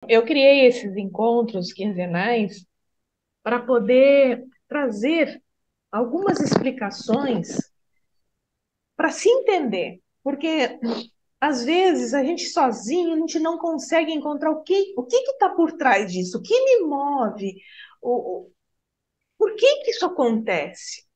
Eu criei esses encontros quinzenais para poder trazer algumas explicações para se entender, porque às vezes a gente sozinho a gente não consegue encontrar o que está por trás disso, o que me move, o, por que isso acontece,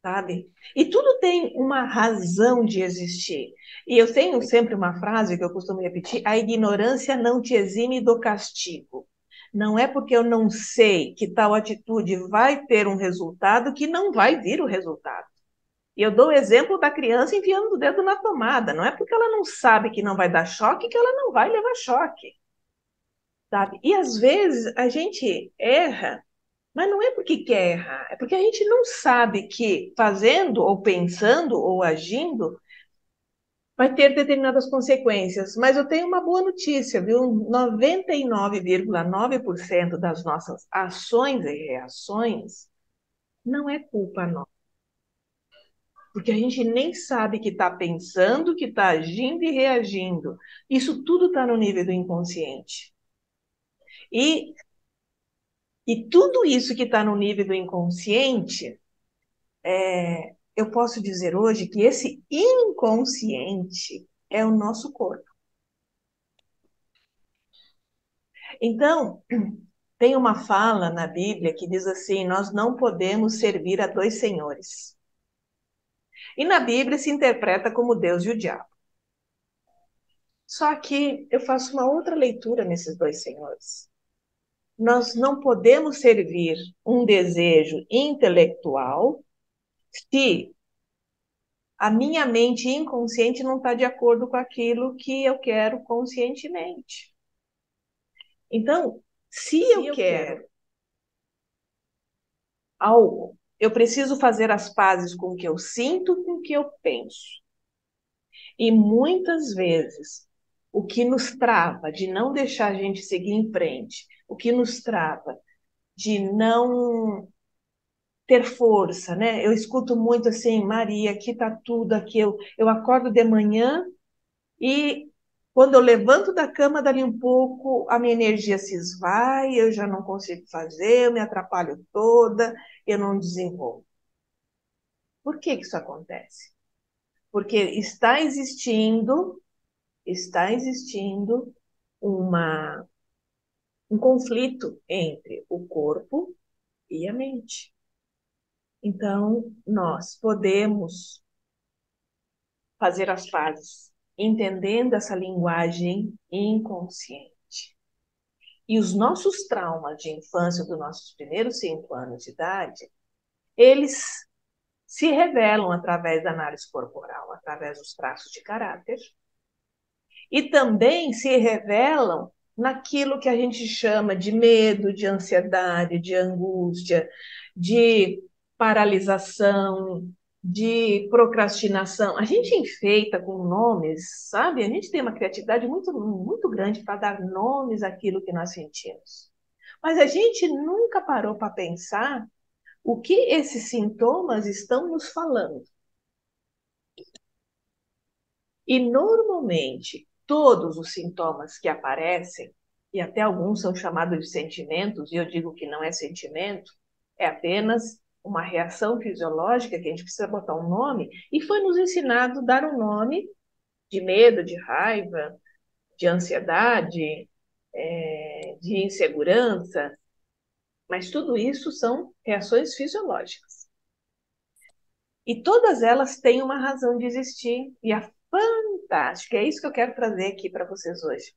sabe? E tudo tem uma razão de existir. E eu tenho sempre uma frase que eu costumo repetir: a ignorância não te exime do castigo. Não é porque eu não sei que tal atitude vai ter um resultado que não vai vir o resultado. E eu dou o exemplo da criança enfiando o dedo na tomada. Não é porque ela não sabe que não vai dar choque que ela não vai levar choque, sabe? E às vezes a gente erra, mas não é porque quer errar, é porque a gente não sabe que fazendo ou pensando ou agindo vai ter determinadas consequências. Mas eu tenho uma boa notícia, viu? 99,9% das nossas ações e reações não é culpa nossa, porque a gente nem sabe que está pensando, que está agindo e reagindo. Isso tudo está no nível do inconsciente. E, e tudo isso que está no nível do inconsciente, eu posso dizer hoje que esse inconsciente é o nosso corpo. Então, tem uma fala na Bíblia que diz assim: nós não podemos servir a dois senhores. E na Bíblia se interpreta como Deus e o diabo. Só que eu faço uma outra leitura nesses dois senhores. Nós não podemos servir um desejo intelectual se a minha mente inconsciente não está de acordo com aquilo que eu quero conscientemente. Então, se eu quero algo, eu preciso fazer as pazes com o que eu sinto, com o que eu penso. E muitas vezes, o que nos trava de não deixar a gente seguir em frente, o que nos trava de não ter força, né? Eu escuto muito assim: Maria, aqui está tudo, aqui eu acordo de manhã e quando eu levanto da cama, dali um pouco, a minha energia se esvai, eu já não consigo fazer, eu me atrapalho toda, eu não desenvolvo. Por que isso acontece? Porque está existindo uma, um conflito entre o corpo e a mente. Então, nós podemos fazer as pazes, entendendo essa linguagem inconsciente. E os nossos traumas de infância, dos nossos primeiros 5 anos de idade, eles se revelam através da análise corporal, através dos traços de caráter, e também se revelam naquilo que a gente chama de medo, de ansiedade, de angústia, de paralisação, de procrastinação. A gente enfeita com nomes, sabe? A gente tem uma criatividade muito, muito grande para dar nomes àquilo que nós sentimos. Mas a gente nunca parou para pensar o que esses sintomas estão nos falando. E normalmente, todos os sintomas que aparecem, e até alguns são chamados de sentimentos, e eu digo que não é sentimento, é apenas uma reação fisiológica que a gente precisa botar um nome, e foi nos ensinado a dar um nome de medo, de raiva, de ansiedade, de insegurança, mas tudo isso são reações fisiológicas. E todas elas têm uma razão de existir, e a fantástica, é isso que eu quero trazer aqui para vocês hoje.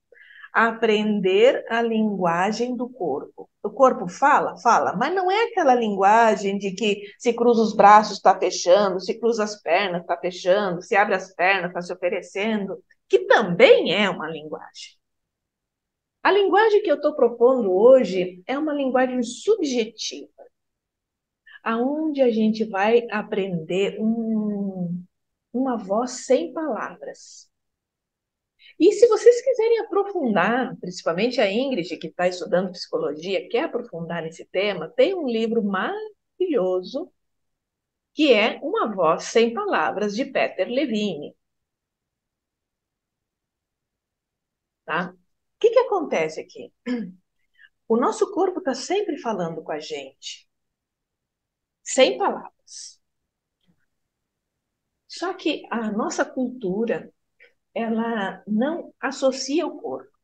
Aprender a linguagem do corpo. O corpo fala? Fala, mas não é aquela linguagem de que se cruza os braços está fechando, se cruza as pernas está fechando, se abre as pernas está se oferecendo, que também é uma linguagem. A linguagem que eu estou propondo hoje é uma linguagem subjetiva, aonde a gente vai aprender uma voz sem palavras. E se vocês quiserem aprofundar, principalmente a Ingrid, que está estudando psicologia, quer aprofundar nesse tema, tem um livro maravilhoso que é Uma Voz Sem Palavras, de Peter Levine. Tá? O que acontece aqui? O nosso corpo está sempre falando com a gente, sem palavras. Só que a nossa cultura, ela não associa o corpo.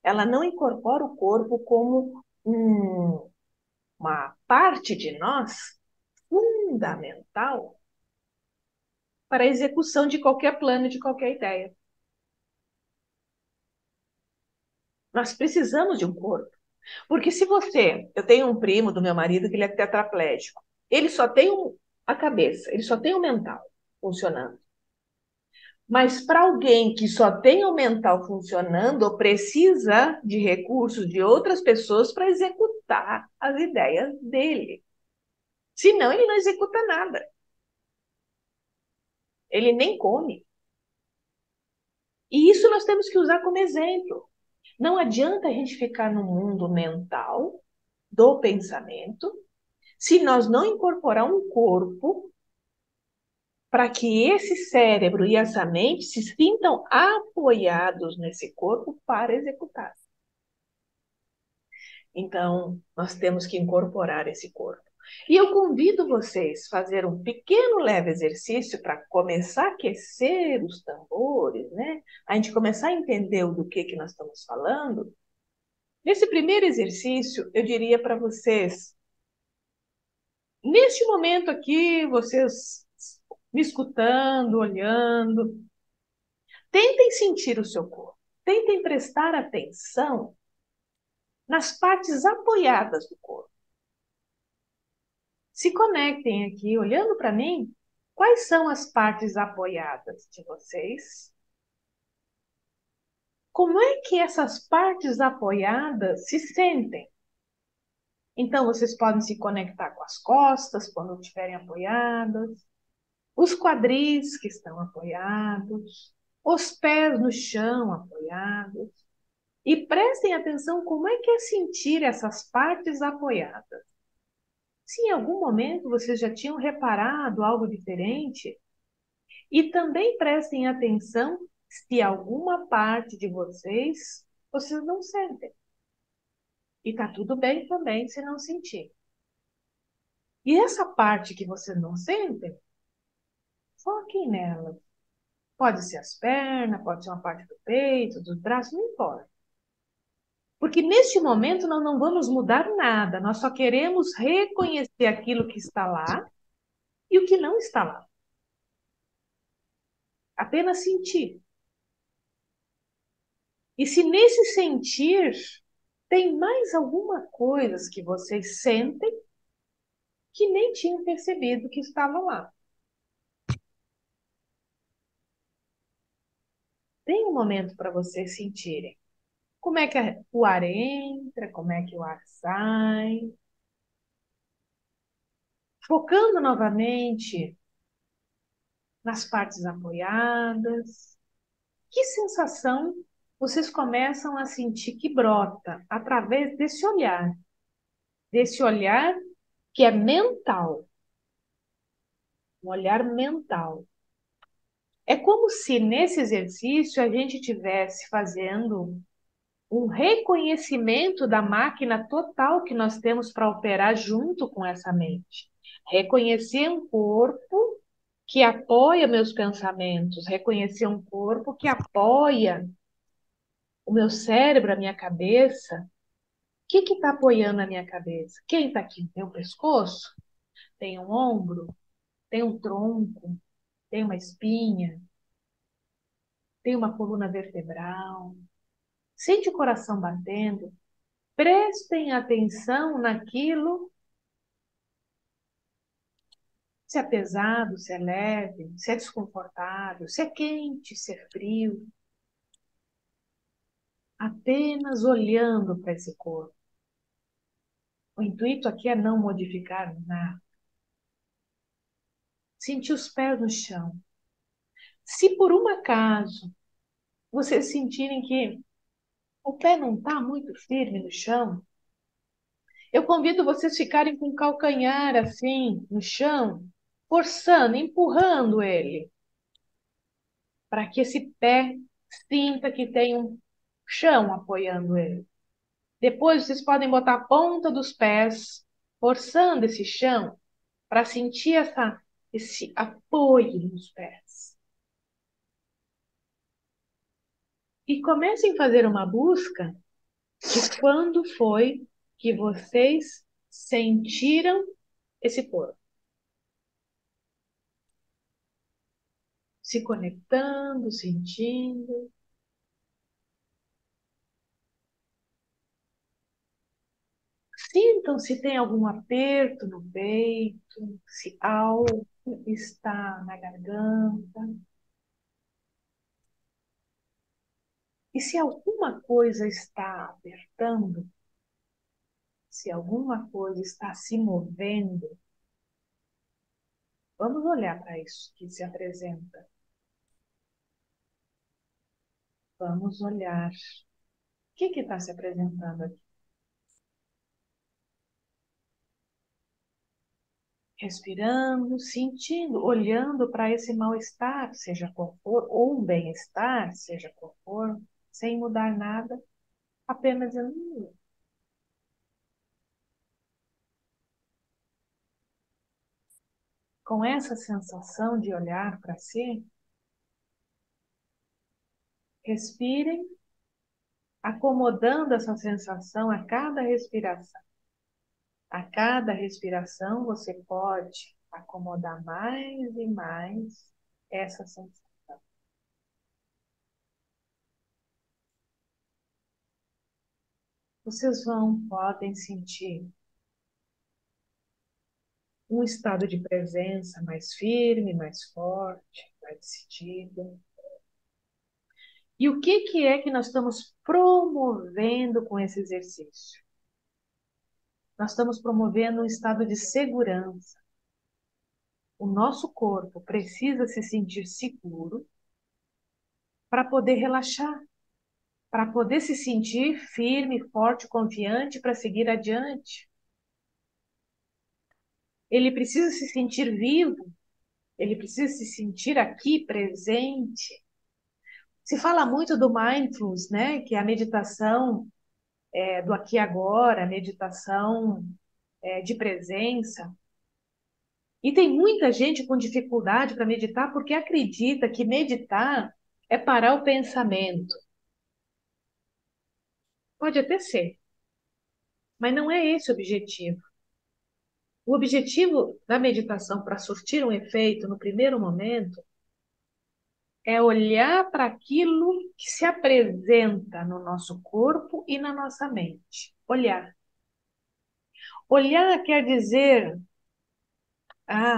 Ela não incorpora o corpo como uma parte de nós fundamental para a execução de qualquer plano, de qualquer ideia. Nós precisamos de um corpo. Porque se você... Eu tenho um primo do meu marido que ele é tetraplégico. Ele só tem a cabeça, ele só tem o mental funcionando. Mas para alguém que só tem o mental funcionando, precisa de recursos de outras pessoas para executar as ideias dele. Senão, ele não executa nada. Ele nem come. E isso nós temos que usar como exemplo. Não adianta a gente ficar no mundo mental do pensamento se nós não incorporar um corpo para que esse cérebro e essa mente se sintam apoiados nesse corpo para executar. Então, nós temos que incorporar esse corpo. E eu convido vocês a fazer um pequeno leve exercício para começar a aquecer os tambores, né? A gente começar a entender do que nós estamos falando. Nesse primeiro exercício, eu diria para vocês, neste momento aqui, vocês me escutando, olhando, tentem sentir o seu corpo, tentem prestar atenção nas partes apoiadas do corpo. Se conectem aqui, olhando para mim, quais são as partes apoiadas de vocês? Como é que essas partes apoiadas se sentem? Então, vocês podem se conectar com as costas, quando estiverem apoiadas, os quadris que estão apoiados, os pés no chão apoiados. E prestem atenção como é que é sentir essas partes apoiadas. Se em algum momento vocês já tinham reparado algo diferente, e também prestem atenção se alguma parte de vocês não sentem. E tá tudo bem também se não sentir. E essa parte que vocês não sentem, foquem nela. Pode ser as pernas, pode ser uma parte do peito, dos braços, não importa. Porque neste momento nós não vamos mudar nada, nós só queremos reconhecer aquilo que está lá e o que não está lá. Apenas sentir. E se nesse sentir tem mais alguma coisa que vocês sentem que nem tinham percebido que estavam lá. Tem um momento para vocês sentirem como é que o ar entra, como é que o ar sai. Focando novamente nas partes apoiadas. Que sensação vocês começam a sentir que brota através desse olhar que é mental, um olhar mental. É como se nesse exercício a gente estivesse fazendo um reconhecimento da máquina total que nós temos para operar junto com essa mente. Reconhecer um corpo que apoia meus pensamentos, reconhecer um corpo que apoia o meu cérebro, a minha cabeça. O que está apoiando a minha cabeça? Quem está aqui? Tem um pescoço? Tem um ombro? Tem um tronco? Tem uma espinha? Tem uma coluna vertebral? Sente o coração batendo? Prestem atenção naquilo, se é pesado, se é leve, se é desconfortável, se é quente, se é frio. Apenas olhando para esse corpo. O intuito aqui é não modificar nada. Sentir os pés no chão. Se por um acaso vocês sentirem que o pé não está muito firme no chão, eu convido vocês a ficarem com o calcanhar assim no chão, forçando, empurrando ele, para que esse pé sinta que tem chão apoiando ele. Depois vocês podem botar a ponta dos pés, forçando esse chão para sentir esse apoio nos pés. E comecem a fazer uma busca de quando foi que vocês sentiram esse corpo. Se conectando, sentindo. Sintam se tem algum aperto no peito, se algo está na garganta. E se alguma coisa está apertando, se alguma coisa está se movendo, vamos olhar para isso que se apresenta. Vamos olhar. O que está se apresentando aqui? Respirando, sentindo, olhando para esse mal-estar, seja qual for, ou um bem-estar, seja qual for, sem mudar nada, apenas dizendo, com essa sensação de olhar para si, respirem, acomodando essa sensação a cada respiração. A cada respiração você pode acomodar mais e mais essa sensação. Vocês podem sentir um estado de presença mais firme, mais forte, mais decidido. E o que é que nós estamos promovendo com esse exercício? Nós estamos promovendo um estado de segurança. O nosso corpo precisa se sentir seguro para poder relaxar, para poder se sentir firme, forte, confiante para seguir adiante. Ele precisa se sentir vivo, ele precisa se sentir aqui presente. Se fala muito do mindfulness, né? Que é a meditação do aqui e agora, a meditação de presença. E tem muita gente com dificuldade para meditar porque acredita que meditar é parar o pensamento. Pode até ser, mas não é esse o objetivo. O objetivo da meditação para surtir um efeito no primeiro momento é olhar para aquilo que se apresenta no nosso corpo e na nossa mente. Olhar. Olhar quer dizer,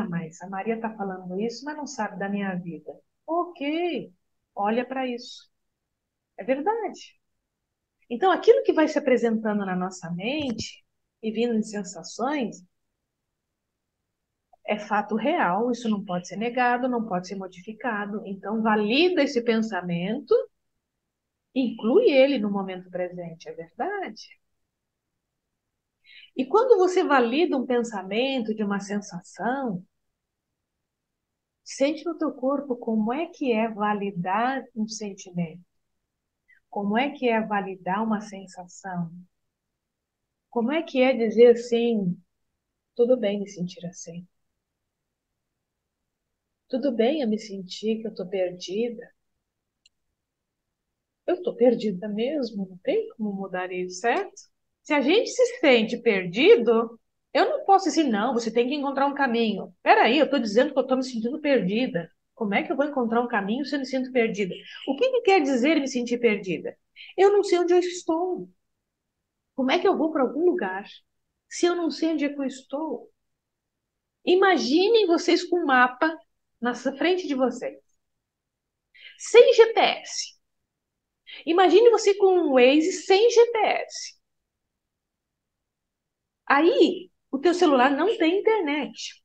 mas a Maria está falando isso, mas não sabe da minha vida. Ok, olha para isso. É verdade. Então, aquilo que vai se apresentando na nossa mente e vindo em sensações é fato real, isso não pode ser negado, não pode ser modificado. Então, valida esse pensamento, inclui ele no momento presente, é verdade? E quando você valida um pensamento de uma sensação, sente no teu corpo como é que é validar um sentimento. Como é que é validar uma sensação? Como é que é dizer assim, tudo bem me sentir assim? Tudo bem eu me sentir que eu estou perdida? Eu estou perdida mesmo, não tem como mudar isso, certo? Se a gente se sente perdido, eu não posso dizer, não, você tem que encontrar um caminho. Peraí, eu estou dizendo que eu estou me sentindo perdida. Como é que eu vou encontrar um caminho se eu me sinto perdida? O que quer dizer me sentir perdida? Eu não sei onde eu estou. Como é que eu vou para algum lugar se eu não sei onde é que eu estou? Imaginem vocês com um mapa na frente de vocês, sem GPS. Imagine você com um Waze sem GPS. Aí, o teu celular não tem internet.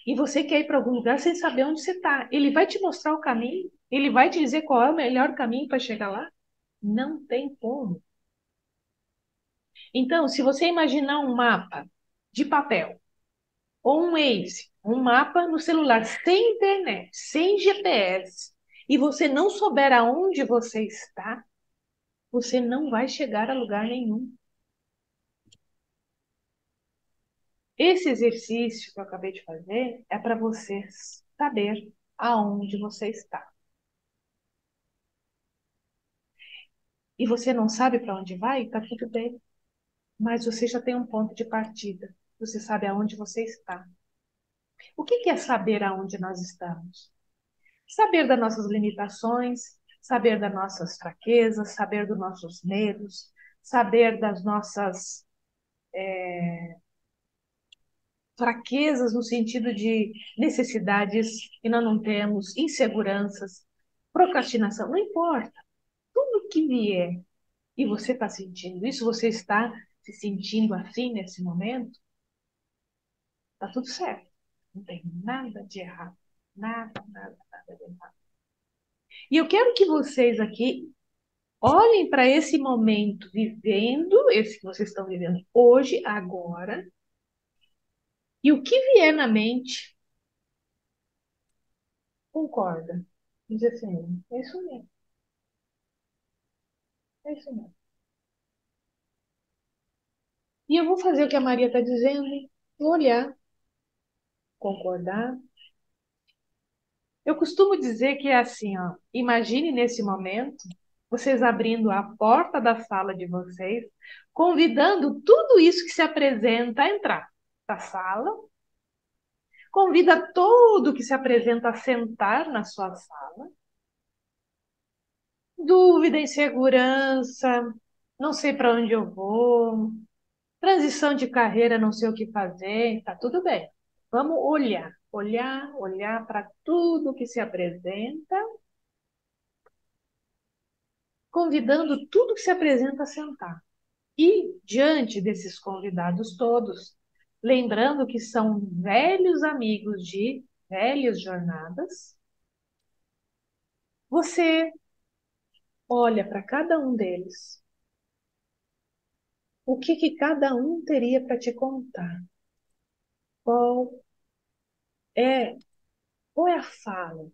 E você quer ir para algum lugar sem saber onde você está. Ele vai te mostrar o caminho? Ele vai te dizer qual é o melhor caminho para chegar lá? Não tem como. Então, se você imaginar um mapa de papel, ou um Waze, um mapa no celular sem internet, sem GPS, e você não souber aonde você está, você não vai chegar a lugar nenhum. Esse exercício que eu acabei de fazer é para você saber aonde você está. E você não sabe para onde vai? Está tudo bem. Mas você já tem um ponto de partida. Você sabe aonde você está. O que é saber aonde nós estamos? Saber das nossas limitações, saber das nossas fraquezas, saber dos nossos medos, saber das nossas fraquezas no sentido de necessidades que nós não temos, inseguranças, procrastinação, não importa. Tudo que vier e você está sentindo isso, você está se sentindo assim nesse momento, está tudo certo. Não tem nada de errado. Nada, nada, nada de errado. E eu quero que vocês aqui olhem para esse momento vivendo, esse que vocês estão vivendo hoje, agora, e o que vier na mente, concorda. Diz assim, é isso mesmo, é isso mesmo. E eu vou fazer o que a Maria está dizendo, vou olhar, concordar. Eu costumo dizer que é assim, ó, imagine nesse momento vocês abrindo a porta da sala de vocês, convidando tudo isso que se apresenta a entrar na sala, convida todo que se apresenta a sentar na sua sala. Dúvida, insegurança, não sei para onde eu vou, transição de carreira, não sei o que fazer, tá tudo bem. Vamos olhar, olhar, olhar para tudo que se apresenta, convidando tudo que se apresenta a sentar. E diante desses convidados todos, lembrando que são velhos amigos de velhas jornadas, você olha para cada um deles. O que cada um teria para te contar? Qual é, qual é a fala?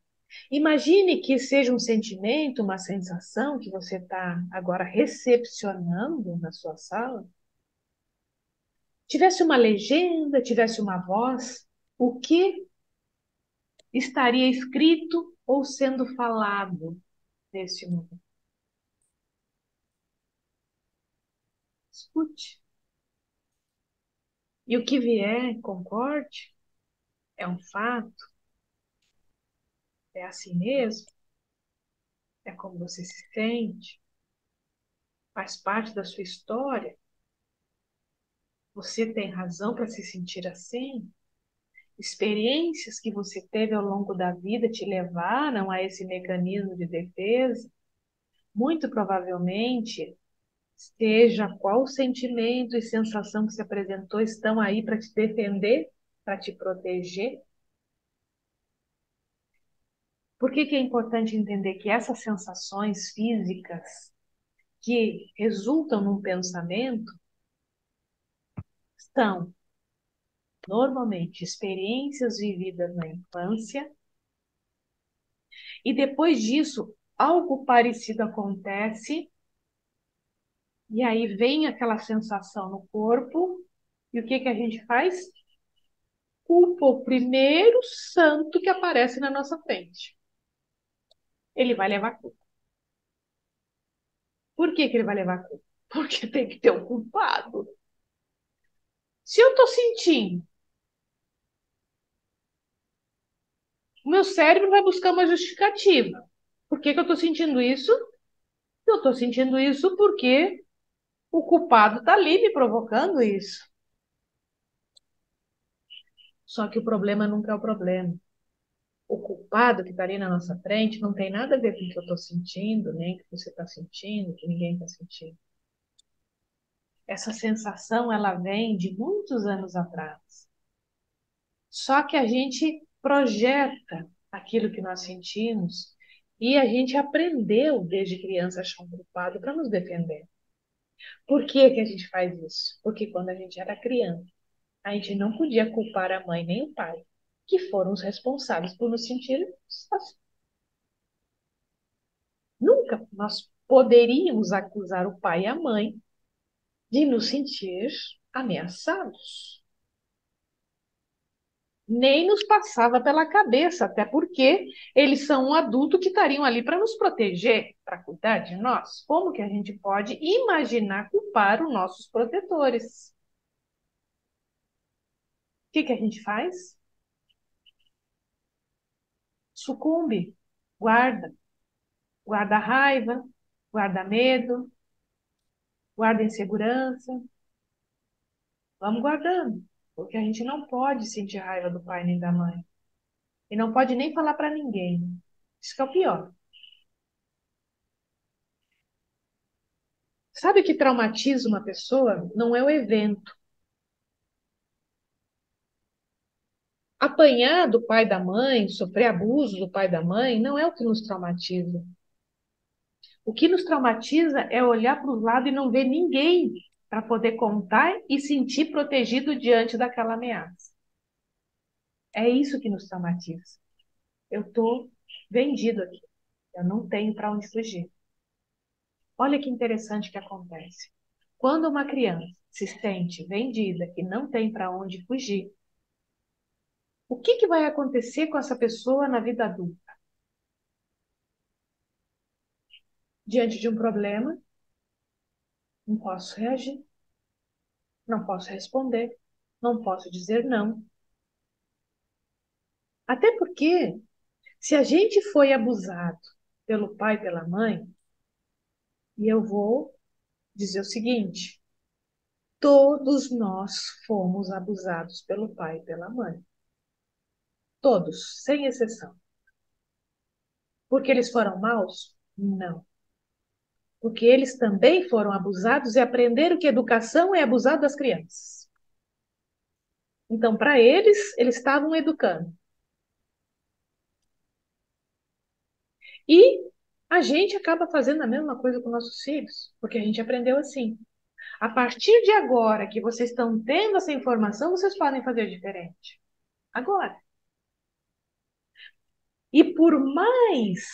Imagine que seja um sentimento, uma sensação que você está agora recepcionando na sua sala. Tivesse uma legenda, tivesse uma voz, o que estaria escrito ou sendo falado nesse momento? Escute. E o que vier, concorde, é um fato, é assim mesmo, é como você se sente, faz parte da sua história. Você tem razão para se sentir assim? Experiências que você teve ao longo da vida te levaram a esse mecanismo de defesa? Muito provavelmente, seja qual sentimento e sensação que se apresentou, estão aí para te defender, para te proteger. Por que é importante entender que essas sensações físicas que resultam num pensamento são normalmente experiências vividas na infância e depois disso algo parecido acontece e aí vem aquela sensação no corpo e o que a gente faz? Culpa o primeiro santo que aparece na nossa frente. Ele vai levar culpa. Por que ele vai levar culpa? Porque tem que ter um culpado. Se eu estou sentindo, o meu cérebro vai buscar uma justificativa. Por que eu estou sentindo isso? Eu estou sentindo isso porque o culpado está ali me provocando isso. Só que o problema nunca é o problema. O culpado que está ali na nossa frente não tem nada a ver com o que eu estou sentindo, nem com o que você está sentindo, que ninguém está sentindo. Essa sensação, ela vem de muitos anos atrás. Só que a gente projeta aquilo que nós sentimos e a gente aprendeu desde criança a achar um culpado para nos defender. Por que a gente faz isso? Porque quando a gente era criança, a gente não podia culpar a mãe nem o pai, que foram os responsáveis por nos sentir assim. Nunca nós poderíamos acusar o pai e a mãe de nos sentir ameaçados. Nem nos passava pela cabeça, até porque eles são um adulto que estariam ali para nos proteger, para cuidar de nós. Como que a gente pode imaginar culpar os nossos protetores? O que que a gente faz? Sucumbe, guarda, guarda raiva, guarda medo, guarda insegurança. Vamos guardando, porque a gente não pode sentir raiva do pai nem da mãe. E não pode nem falar para ninguém. Isso que é o pior. Sabe o que traumatiza uma pessoa? Não é o evento. Apanhar do pai e da mãe, sofrer abuso do pai e da mãe, não é o que nos traumatiza. O que nos traumatiza é olhar para o lado e não ver ninguém para poder contar e sentir protegido diante daquela ameaça. É isso que nos traumatiza. Eu estou vendido aqui. Eu não tenho para onde fugir. Olha que interessante que acontece. Quando uma criança se sente vendida, que não tem para onde fugir, o que que vai acontecer com essa pessoa na vida adulta? Diante de um problema, não posso reagir, não posso responder, não posso dizer não. Até porque, se a gente foi abusado pelo pai e pela mãe, e eu vou dizer o seguinte: todos nós fomos abusados pelo pai e pela mãe. Todos, sem exceção. Porque eles foram maus? Não. Porque eles também foram abusados e aprenderam que educação é abusar das crianças. Então, para eles, eles estavam educando. E a gente acaba fazendo a mesma coisa com nossos filhos, porque a gente aprendeu assim. A partir de agora que vocês estão tendo essa informação, vocês podem fazer diferente. Agora. E por mais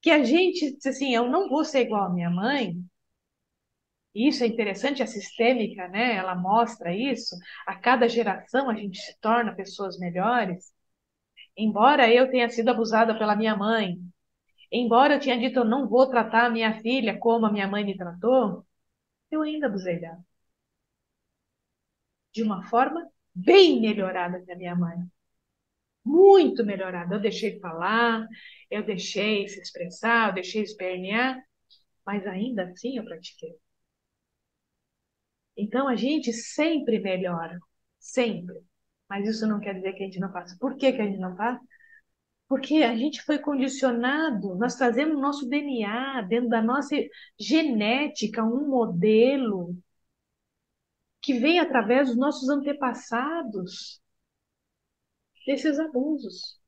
que a gente diz assim, eu não vou ser igual à minha mãe, isso é interessante, a sistêmica, né? Ela mostra isso. A cada geração a gente se torna pessoas melhores. Embora eu tenha sido abusada pela minha mãe, embora eu tenha dito eu não vou tratar a minha filha como a minha mãe me tratou, eu ainda abusei dela. De uma forma bem melhorada que a minha mãe. Muito melhorada. Eu deixei falar, eu deixei se expressar, eu deixei espernear, mas ainda assim eu pratiquei. Então a gente sempre melhora, sempre. Mas isso não quer dizer que a gente não faça. Por que que a gente não faz? Porque a gente foi condicionado, nós trazemos no nosso DNA, dentro da nossa genética, um modelo que vem através dos nossos antepassados, desses abusos.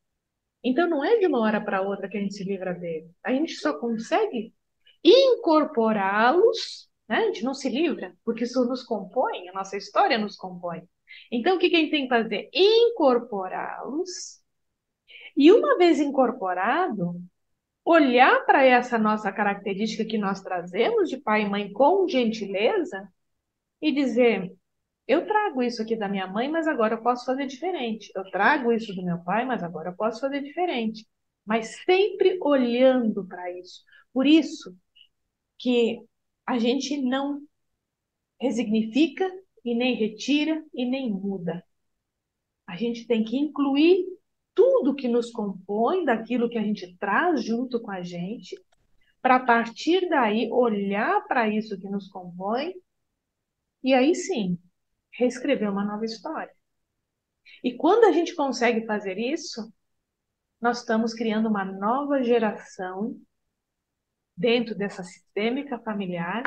Então não é de uma hora para outra que a gente se livra dele. A gente só consegue incorporá-los, né? A gente não se livra, porque isso nos compõe, a nossa história nos compõe. Então o que que a gente tem que fazer? Incorporá-los. E uma vez incorporado, olhar para essa nossa característica que nós trazemos de pai e mãe com gentileza e dizer: eu trago isso aqui da minha mãe, mas agora eu posso fazer diferente. Eu trago isso do meu pai, mas agora eu posso fazer diferente. Mas sempre olhando para isso. Por isso que a gente não resignifica e nem retira e nem muda. A gente tem que incluir tudo que nos compõe, daquilo que a gente traz junto com a gente, para a partir daí olhar para isso que nos compõe e aí sim reescrever uma nova história. E quando a gente consegue fazer isso, nós estamos criando uma nova geração dentro dessa sistêmica familiar,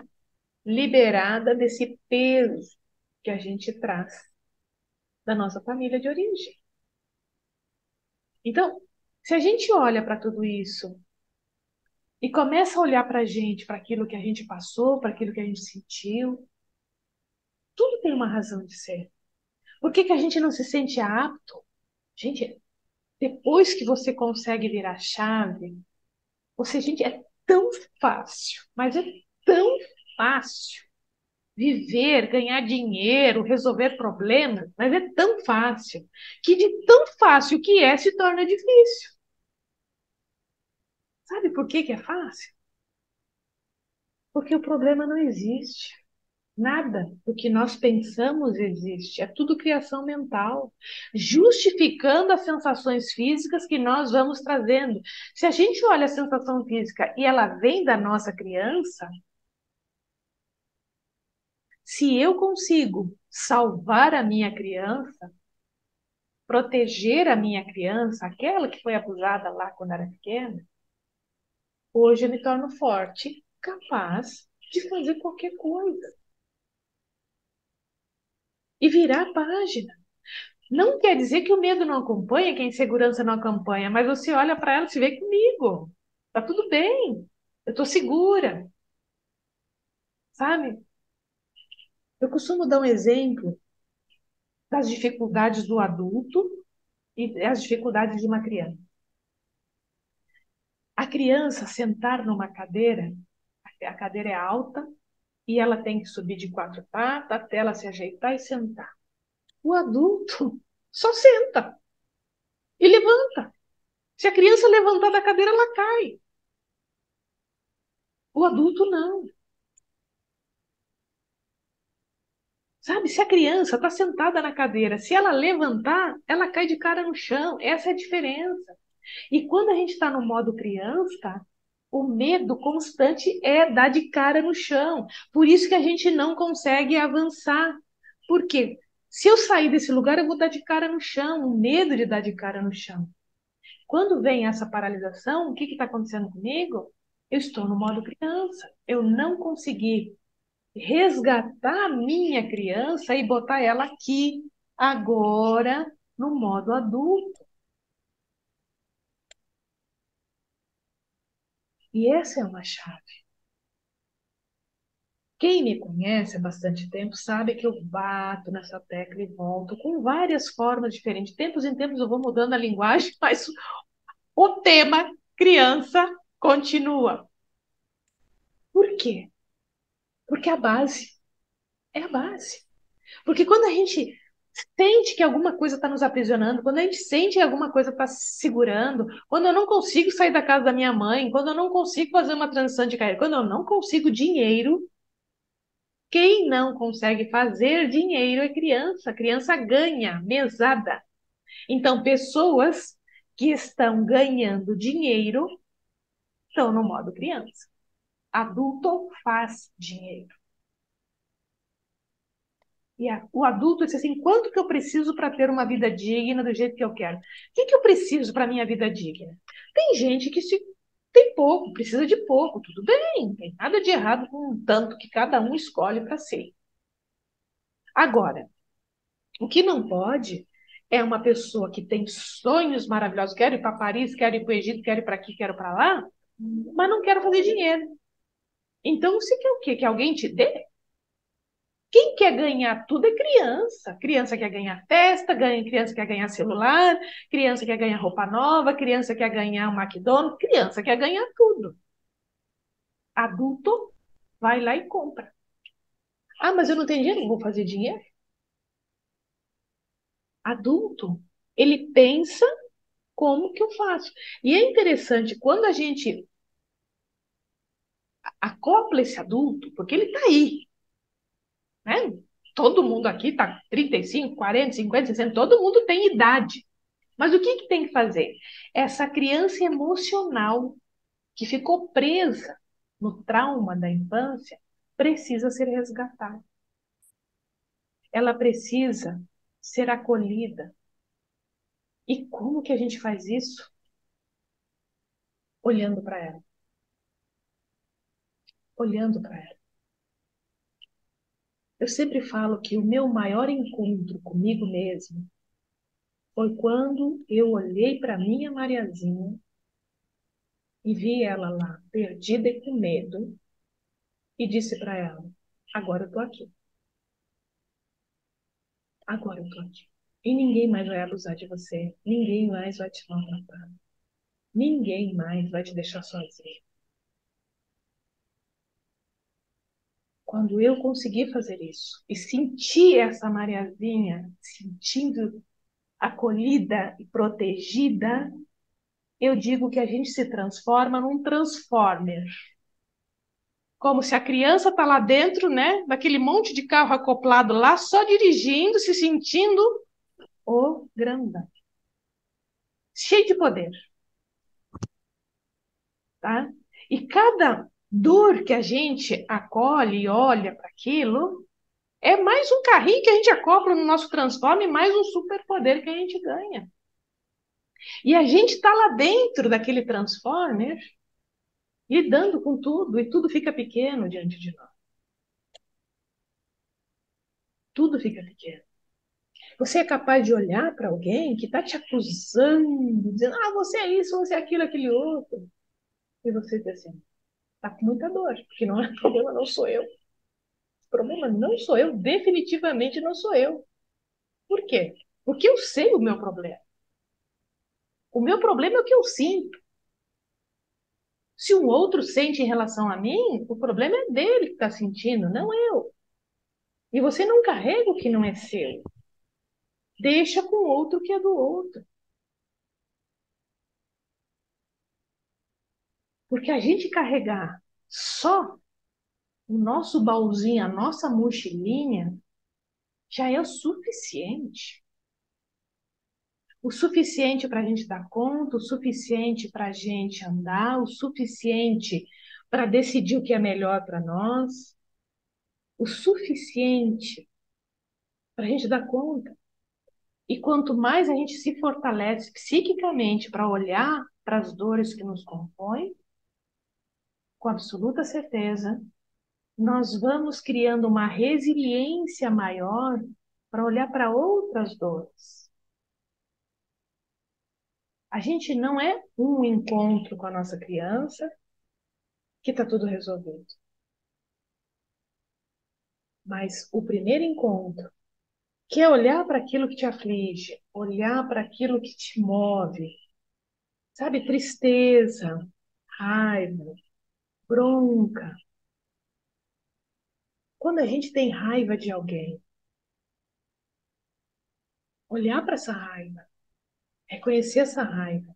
liberada desse peso que a gente traz da nossa família de origem. Então, se a gente olha para tudo isso e começa a olhar para a gente, para aquilo que a gente passou, para aquilo que a gente sentiu, tudo tem uma razão de ser. Por que que a gente não se sente apto? Gente, depois que você consegue virar a chave, você, gente, é tão fácil, mas é tão fácil viver, ganhar dinheiro, resolver problemas, mas é tão fácil que de tão fácil que é se torna difícil. Sabe por que que é fácil? Porque o problema não existe. Nada do que nós pensamos existe. É tudo criação mental, justificando as sensações físicas que nós vamos trazendo. Se a gente olha a sensação física e ela vem da nossa criança, se eu consigo salvar a minha criança, proteger a minha criança, aquela que foi abusada lá quando era pequena, hoje eu me torno forte, capaz de fazer qualquer coisa e virar a página. Não quer dizer que o medo não acompanha, que a insegurança não acompanha, mas você olha para ela e se vê comigo. Tá tudo bem. Eu tô segura, sabe? Eu costumo dar um exemplo das dificuldades do adulto e as dificuldades de uma criança. A criança sentar numa cadeira, a cadeira é alta e ela tem que subir de quatro patas até ela se ajeitar e sentar. O adulto só senta e levanta. Se a criança levantar da cadeira, ela cai. O adulto não. Sabe, se a criança está sentada na cadeira, se ela levantar, ela cai de cara no chão. Essa é a diferença. E quando a gente está no modo criança, o medo constante é dar de cara no chão. Por isso que a gente não consegue avançar. Por quê? Se eu sair desse lugar, eu vou dar de cara no chão, o medo de dar de cara no chão. Quando vem essa paralisação, o que está acontecendo comigo? Eu estou no modo criança. Eu não consegui resgatar a minha criança e botar ela aqui, agora, no modo adulto. E essa é uma chave. Quem me conhece há bastante tempo sabe que eu bato nessa tecla e volto com várias formas diferentes. De tempos em tempos eu vou mudando a linguagem, mas o tema criança continua. Por quê? Porque a base é a base. Porque quando a gente sente que alguma coisa está nos aprisionando, quando a gente sente que alguma coisa está segurando, quando eu não consigo sair da casa da minha mãe, quando eu não consigo fazer uma transição de carreira, quando eu não consigo dinheiro, quem não consegue fazer dinheiro é criança. A criança ganha mesada. Então, pessoas que estão ganhando dinheiro estão no modo criança. Adulto faz dinheiro. O adulto diz assim, quanto que eu preciso para ter uma vida digna do jeito que eu quero? O que que eu preciso para minha vida digna? Tem gente que se tem pouco, precisa de pouco, tudo bem, não tem nada de errado com o tanto que cada um escolhe para ser. Agora, o que não pode é uma pessoa que tem sonhos maravilhosos, quero ir para Paris, quero ir para o Egito, quero ir para aqui, quero para lá, mas não quero fazer dinheiro. Então, você quer o quê? Que alguém te dê? Quem quer ganhar tudo é criança. Criança quer ganhar festa, criança quer ganhar celular, criança quer ganhar roupa nova, criança quer ganhar um McDonald's, criança quer ganhar tudo. Adulto vai lá e compra. Ah, mas eu não tenho dinheiro, não vou fazer dinheiro. Adulto, ele pensa como que eu faço. E é interessante, quando a gente acopla esse adulto, porque ele está aí, né? Todo mundo aqui está 35, 40, 50, 60, todo mundo tem idade. Mas o que que tem que fazer? Essa criança emocional que ficou presa no trauma da infância precisa ser resgatada. Ela precisa ser acolhida. E como que a gente faz isso? Olhando para ela. Olhando para ela. Eu sempre falo que o meu maior encontro comigo mesmo foi quando eu olhei para minha Mariazinha e vi ela lá, perdida e com medo, e disse para ela: agora eu tô aqui. Agora eu tô aqui. E ninguém mais vai abusar de você. Ninguém mais vai te maltratar. Ninguém mais vai te deixar sozinho. Quando eu conseguir fazer isso e sentir essa Mariazinha, sentindo acolhida e protegida, eu digo que a gente se transforma num transformer. Como se a criança está lá dentro, né, daquele monte de carro acoplado lá, só dirigindo, se sentindo o grandão. Cheio de poder, tá? E cada dor que a gente acolhe e olha para aquilo, é mais um carrinho que a gente acopla no nosso transforme, mais um superpoder que a gente ganha. E a gente está lá dentro daquele transformer, lidando com tudo, e tudo fica pequeno diante de nós. Tudo fica pequeno. Você é capaz de olhar para alguém que está te acusando, dizendo, ah, você é isso, você é aquilo, aquele outro. E você diz assim, está com muita dor, porque não é problema, não sou eu. O problema não sou eu, definitivamente não sou eu. Por quê? Porque eu sei o meu problema. O meu problema é o que eu sinto. Se um outro sente em relação a mim, o problema é dele que está sentindo, não eu. E você não carrega o que não é seu. Deixa com o outro que é do outro. Porque a gente carregar só o nosso baúzinho, a nossa mochilinha, já é o suficiente. O suficiente para a gente dar conta, o suficiente para a gente andar, o suficiente para decidir o que é melhor para nós, o suficiente para a gente dar conta. E quanto mais a gente se fortalece psiquicamente para olhar para as dores que nos compõem, com absoluta certeza, nós vamos criando uma resiliência maior para olhar para outras dores. A gente não é um encontro com a nossa criança que está tudo resolvido. Mas o primeiro encontro, que é olhar para aquilo que te aflige, olhar para aquilo que te move, sabe, tristeza, raiva, bronca. Quando a gente tem raiva de alguém, olhar para essa raiva, reconhecer essa raiva.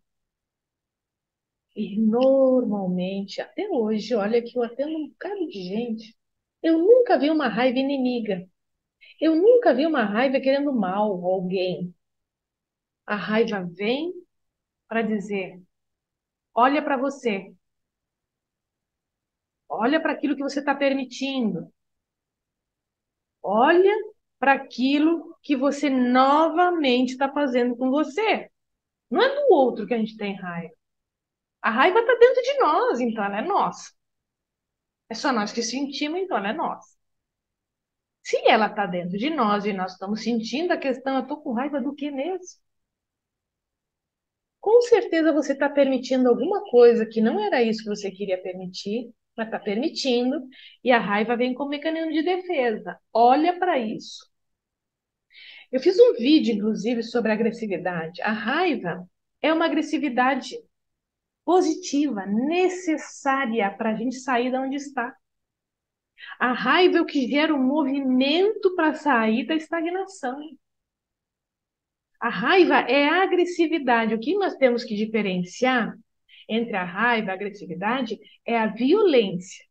E normalmente, até hoje, olha que eu atendo um bocado de gente, eu nunca vi uma raiva inimiga. Eu nunca vi uma raiva querendo mal a alguém. A raiva vem para dizer: olha para você, olha para aquilo que você está permitindo, olha para aquilo que você novamente está fazendo com você. Não é do outro que a gente tem raiva. A raiva está dentro de nós, então ela é nossa. É só nós que sentimos, então ela é nossa. Se ela está dentro de nós e nós estamos sentindo a questão, eu estou com raiva do que mesmo? Com certeza você está permitindo alguma coisa que não era isso que você queria permitir, mas está permitindo, e a raiva vem como mecanismo de defesa. Olha para isso. Eu fiz um vídeo, inclusive, sobre agressividade. A raiva é uma agressividade positiva, necessária para a gente sair de onde está. A raiva é o que gera um movimento para sair da estagnação. A raiva é a agressividade. O que nós temos que diferenciar entre a raiva e a agressividade é a violência.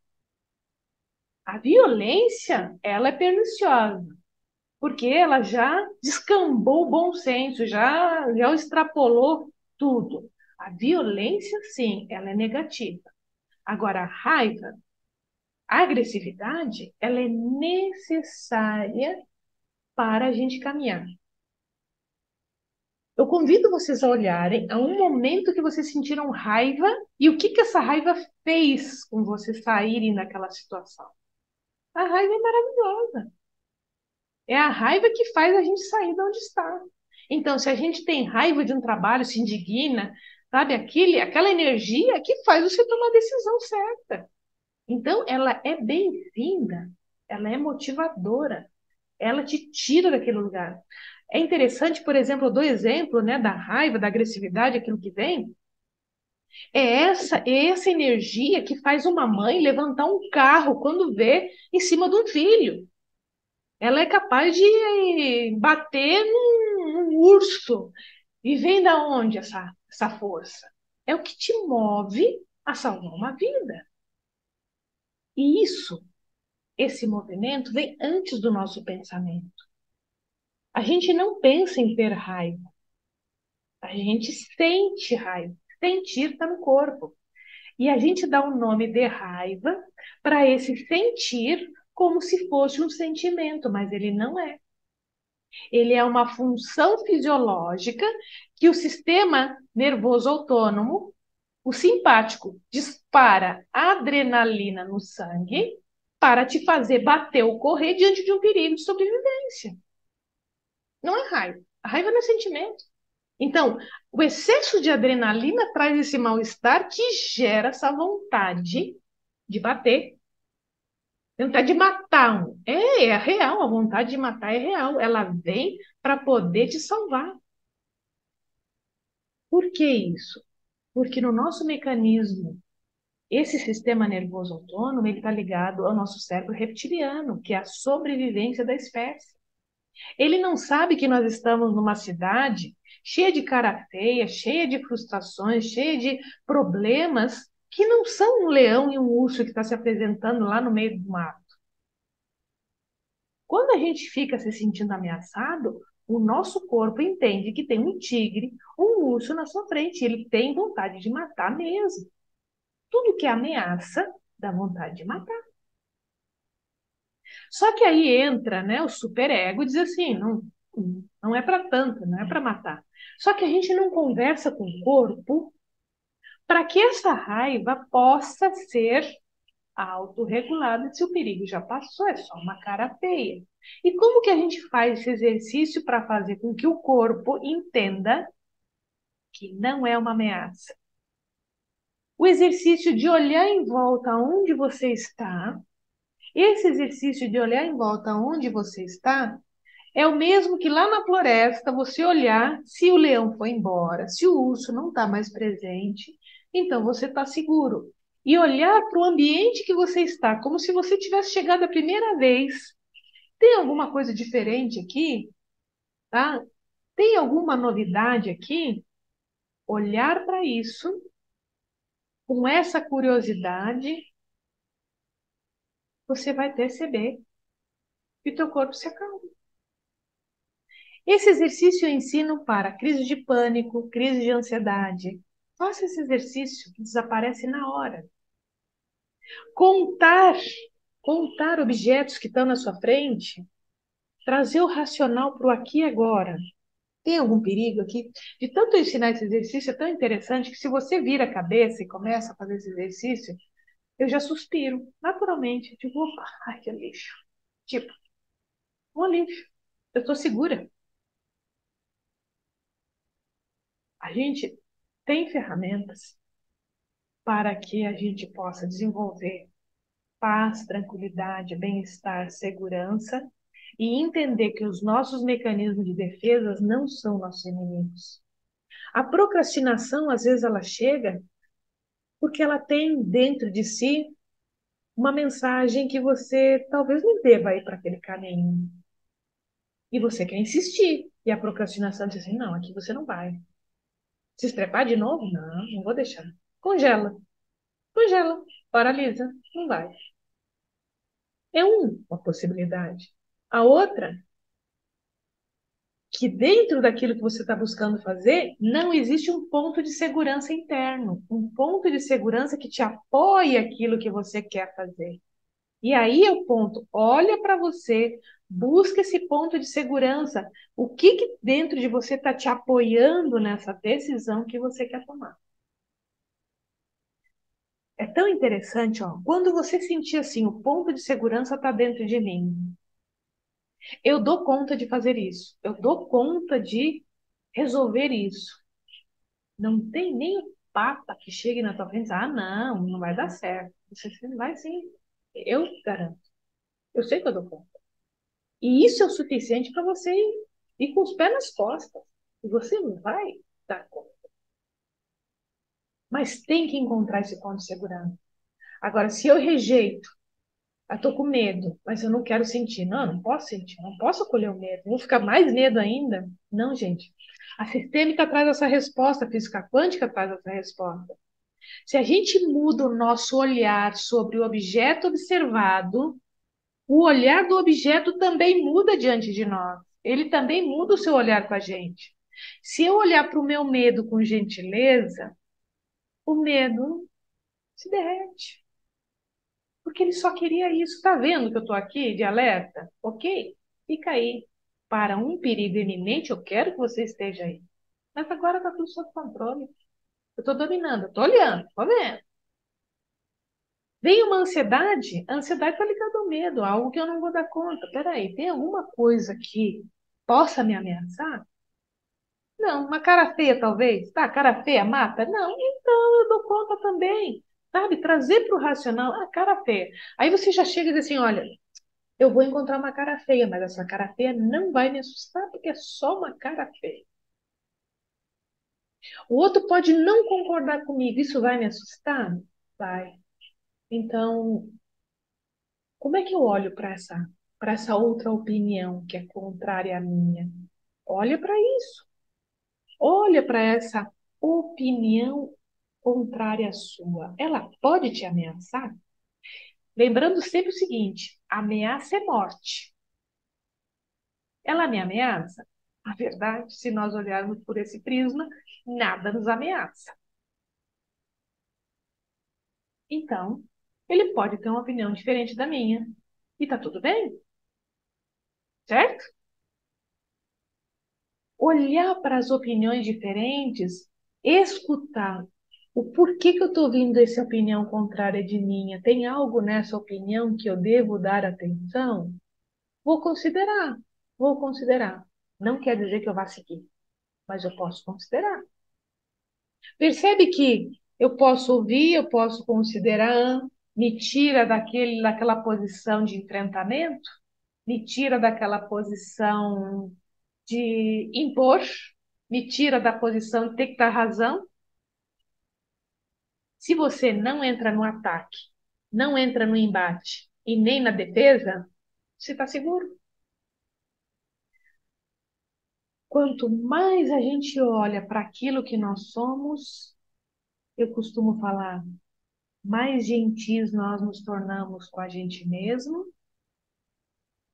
A violência, ela é perniciosa, porque ela já descambou o bom senso, já extrapolou tudo. A violência, sim, ela é negativa. Agora, a raiva, a agressividade, ela é necessária para a gente caminhar. Eu convido vocês a olharem a um momento que vocês sentiram raiva e o que que essa raiva fez com vocês saírem daquela situação. A raiva é maravilhosa. É a raiva que faz a gente sair de onde está. Então, se a gente tem raiva de um trabalho, se indigna, sabe, aquela energia que faz você tomar a decisão certa. Então, ela é bem-vinda, ela é motivadora, ela te tira daquele lugar. É interessante, por exemplo, eu dou exemplo, né, da raiva, da agressividade, aquilo que vem. É essa energia que faz uma mãe levantar um carro quando vê em cima de um filho. Ela é capaz de bater num urso. E vem da onde essa força? É o que te move a salvar uma vida. E esse movimento, vem antes do nosso pensamento. A gente não pensa em ter raiva. A gente sente raiva. Sentir está no corpo. E a gente dá o nome de raiva para esse sentir como se fosse um sentimento, mas ele não é. Ele é uma função fisiológica que o sistema nervoso autônomo, o simpático, dispara adrenalina no sangue para te fazer bater ou correr diante de um perigo de sobrevivência. Não é raiva. A raiva não é sentimento. Então, o excesso de adrenalina traz esse mal-estar que gera essa vontade de bater, vontade de matar um. É real, a vontade de matar é real. Ela vem para poder te salvar. Por que isso? Porque no nosso mecanismo, esse sistema nervoso autônomo, ele está ligado ao nosso cérebro reptiliano, que é a sobrevivência da espécie. Ele não sabe que nós estamos numa cidade cheia de cara feia, cheia de frustrações, cheia de problemas, que não são um leão e um urso que está se apresentando lá no meio do mar. Quando a gente fica se sentindo ameaçado, o nosso corpo entende que tem um tigre, um urso na sua frente. Ele tem vontade de matar mesmo. Tudo que é ameaça dá vontade de matar. Só que aí entra, né, o superego e diz assim, não é para tanto, não é para matar. Só que a gente não conversa com o corpo para que essa raiva possa ser autorregulada se o perigo já passou, é só uma cara feia. E como que a gente faz esse exercício para fazer com que o corpo entenda que não é uma ameaça? O exercício de olhar em volta onde você está, esse exercício de olhar em volta onde você está, é o mesmo que lá na floresta você olhar se o leão foi embora, se o urso não está mais presente, então você está seguro. E olhar para o ambiente que você está, como se você tivesse chegado a primeira vez. Tem alguma coisa diferente aqui? Tá? Tem alguma novidade aqui? Olhar para isso com essa curiosidade, você vai perceber que o teu corpo se acalma. Esse exercício eu ensino para crise de pânico, crise de ansiedade. Faça esse exercício que desaparece na hora. Contar, contar objetos que estão na sua frente, trazer o racional para o aqui e agora. Tem algum perigo aqui? De tanto ensinar esse exercício, é tão interessante que se você vira a cabeça e começa a fazer esse exercício, eu já suspiro, naturalmente. Tipo, opa, ai, que lixo. Tipo, um alívio. Eu estou segura. A gente tem ferramentas para que a gente possa desenvolver paz, tranquilidade, bem-estar, segurança e entender que os nossos mecanismos de defesa não são nossos inimigos. A procrastinação, às vezes, ela chega porque ela tem dentro de si uma mensagem que você talvez não deva ir para aquele caminho. E você quer insistir. E a procrastinação diz assim: não, aqui você não vai. Se estrepar de novo? Não, não vou deixar. Congela, congela, paralisa, não vai. É uma possibilidade. A outra, que dentro daquilo que você está buscando fazer, não existe um ponto de segurança interno, um ponto de segurança que te apoie aquilo que você quer fazer. E aí é o ponto, olha para você, busca esse ponto de segurança. O que dentro de você está te apoiando nessa decisão que você quer tomar? É tão interessante, ó, quando você sentir assim, o ponto de segurança está dentro de mim. Eu dou conta de fazer isso. Eu dou conta de resolver isso. Não tem nem o papa que chegue na tua frente e diz, ah, não, não vai dar certo. Você vai sim. Eu garanto. Eu sei que eu dou conta. E isso é o suficiente para você ir com os pés nas costas. E você vai dar conta. Mas tem que encontrar esse ponto de segurança. Agora, se eu rejeito, eu estou com medo, mas eu não quero sentir. Não, não posso sentir, não posso acolher o medo. Vou ficar mais medo ainda? Não, gente. A sistêmica traz essa resposta, a física quântica traz essa resposta. Se a gente muda o nosso olhar sobre o objeto observado, o olhar do objeto também muda diante de nós. Ele também muda o seu olhar com a gente. Se eu olhar para o meu medo com gentileza, o medo se derrete. Porque ele só queria isso. Tá vendo que eu estou aqui de alerta? Ok? Fica aí. Para um perigo iminente, eu quero que você esteja aí. Mas agora está tudo sob controle. Eu estou dominando, eu estou olhando, estou vendo. Vem uma ansiedade, a ansiedade está ligada ao medo, a algo que eu não vou dar conta. Peraí, tem alguma coisa que possa me ameaçar? Não, uma cara feia talvez. Tá, cara feia mata? Não, então eu dou conta também. Sabe, trazer para o racional a cara feia. Aí você já chega e diz assim, olha, eu vou encontrar uma cara feia, mas essa cara feia não vai me assustar porque é só uma cara feia. O outro pode não concordar comigo, isso vai me assustar? Vai. Então, como é que eu olho para essa outra opinião que é contrária à minha? Olha para isso. Olha para essa opinião contrária à sua. Ela pode te ameaçar? Lembrando sempre o seguinte: ameaça é morte. Ela me ameaça? A verdade, se nós olharmos por esse prisma, nada nos ameaça. Então, ele pode ter uma opinião diferente da minha. E tá tudo bem, certo? Olhar para as opiniões diferentes, escutar o porquê que eu estou ouvindo essa opinião contrária de minha. Tem algo nessa opinião que eu devo dar atenção? Vou considerar, vou considerar. Não quer dizer que eu vá seguir, mas eu posso considerar. Percebe que eu posso ouvir, eu posso considerar, me tira daquela posição de enfrentamento, me tira daquela posição de impor, me tira da posição de ter que dar razão. Se você não entra no ataque, não entra no embate e nem na defesa, você está seguro. Quanto mais a gente olha para aquilo que nós somos, eu costumo falar, mais gentis nós nos tornamos com a gente mesmo.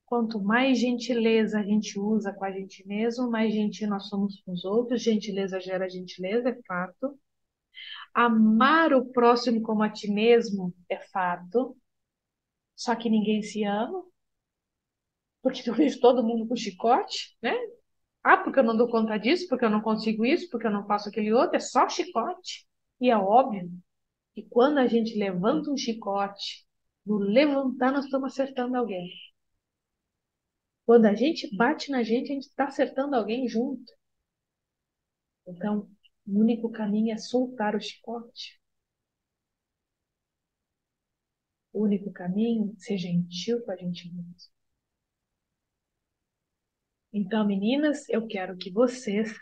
Quanto mais gentileza a gente usa com a gente mesmo, mais gentil nós somos com os outros. Gentileza gera gentileza, é fato. Amar o próximo como a ti mesmo é fato. Só que ninguém se ama, porque eu vejo todo mundo com chicote, né? Ah, porque eu não dou conta disso, porque eu não consigo isso, porque eu não faço aquele outro, é só chicote. E é óbvio que quando a gente levanta um chicote, no levantar nós estamos acertando alguém. Quando a gente bate na gente, a gente está acertando alguém junto. Então, o único caminho é soltar o chicote. O único caminho é ser gentil com a gente mesmo. Então, meninas, eu quero que vocês